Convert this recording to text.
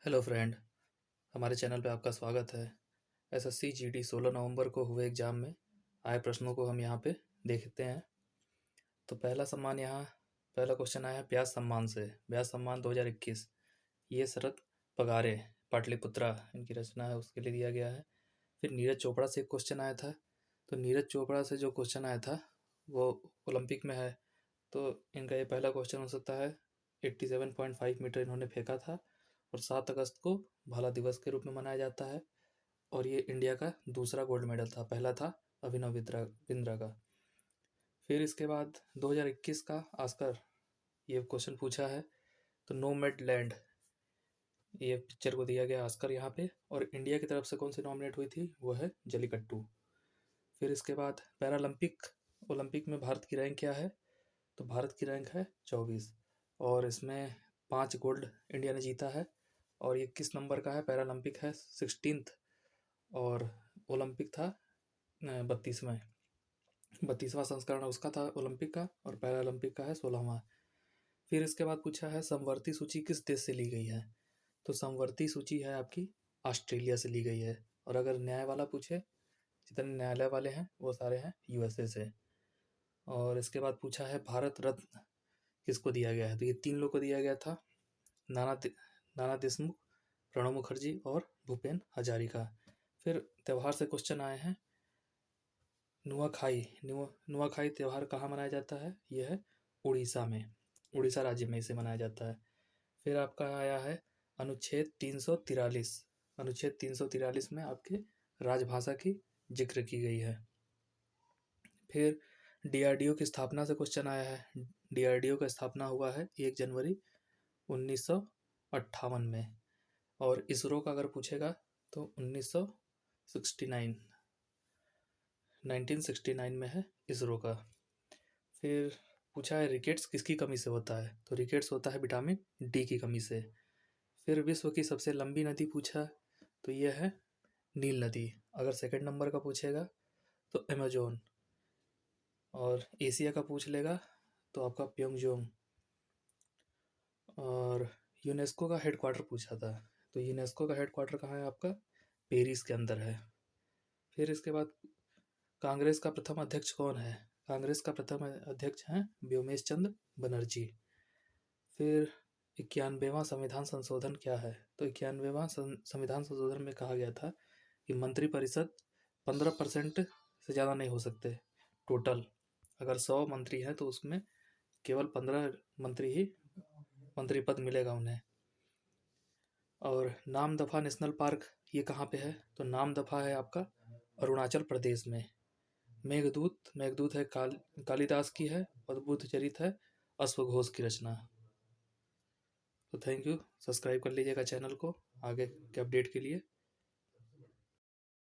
Hello friend, हमारे channel पे आपका स्वागत है। एसएससी जीडी 16 नवंबर को हुए एग्ज़ाम में आए प्रश्नों को हम यहाँ पे देखते हैं। तो पहला क्वेश्चन आया है ब्यास सम्मान से। ब्यास सम्मान 2021 ये शरद पगारे पाटलिपुत्रा इनकी रचना है, उसके लिए दिया गया है। फिर नीरज चोपड़ा से एक क्वेश्चन आया था। तो नीरज चोपड़ा से जो क्वेश्चन आया था वो ओलंपिक में है। तो इनका ये पहला क्वेश्चन हो सकता है। 87.5 मीटर इन्होंने फेंका था और 7 अगस्त को भाला दिवस के रूप में मनाया जाता है। और ये इंडिया का दूसरा गोल्ड मेडल था, पहला था अभिनव बिंद्रा का। फिर इसके बाद 2021 का आस्कर ये क्वेश्चन पूछा है। तो नोमैड लैंड ये पिक्चर को दिया गया आस्कर यहाँ पे। और इंडिया की तरफ से कौन सी नॉमिनेट हुई थी, वो है जलीकट्टू। फिर इसके बाद ओलंपिक में भारत की रैंक क्या है। तो भारत की रैंक है 24 और इसमें 5 गोल्ड इंडिया ने जीता है। और ये किस नंबर का है, पैरालंपिक है 16th और ओलंपिक था 32वां संस्करण उसका था ओलंपिक का, और पैरालंपिक का है 16वां। फिर इसके बाद पूछा है समवर्ती सूची किस देश से ली गई है। तो समवर्ती सूची है आपकी ऑस्ट्रेलिया से ली गई है। और अगर न्याय वाला पूछे, जितने न्यायालय वाले हैं वो सारे हैं यूएसए से। और इसके बाद पूछा है भारत रत्न किसको दिया गया है। तो ये 3 लोग को दिया गया था, नाना देशमुख, प्रणब मुखर्जी और भूपेन हजारिका। फिर त्यौहार से क्वेश्चन आए हैं। नुआखाई त्यौहार कहाँ मनाया जाता है। यह है उड़ीसा में, उड़ीसा राज्य में इसे मनाया जाता है। फिर आपका आया है अनुच्छेद 343। अनुच्छेद 343 में आपके राजभाषा की जिक्र की गई है। फिर डीआरडीओ की स्थापना से क्वेश्चन आया है। डीआरडीओ का स्थापना हुआ है 1 जनवरी 1958 में। और इसरो का अगर पूछेगा तो 1969 में है इसरो का। फिर पूछा है रिकेट्स किसकी कमी से होता है। तो रिकेट्स होता है विटामिन डी की कमी से। फिर विश्व की सबसे लंबी नदी पूछा, तो यह है नील नदी। अगर सेकंड नंबर का पूछेगा तो अमेजोन। और एशिया का पूछ लेगा तो आपका प्योंगयांग। और यूनेस्को का हेडक्वार्टर पूछा था, तो यूनेस्को का हेडक्वार्टर कहाँ है आपका, पेरिस के अंदर है। फिर इसके बाद कांग्रेस का प्रथम अध्यक्ष कौन है। कांग्रेस का प्रथम अध्यक्ष हैं व्योमेश चंद्र बनर्जी। फिर 91वां संविधान संशोधन क्या है। तो 91वां संविधान संशोधन में कहा गया था कि मंत्रिपरिषद 15% से ज़्यादा नहीं हो सकते टोटल। अगर 100 मंत्री हैं तो उसमें केवल 15 मंत्री ही मंत्री पद मिलेगा उन्हें। और नामदफा नेशनल पार्क ये कहाँ पे है। तो नामदफा है आपका अरुणाचल प्रदेश में। मेघदूत है कालिदास की है और बुद्ध चरित है अश्वघोष की रचना। तो थैंक यू, सब्सक्राइब कर लीजिएगा चैनल को आगे के अपडेट के लिए।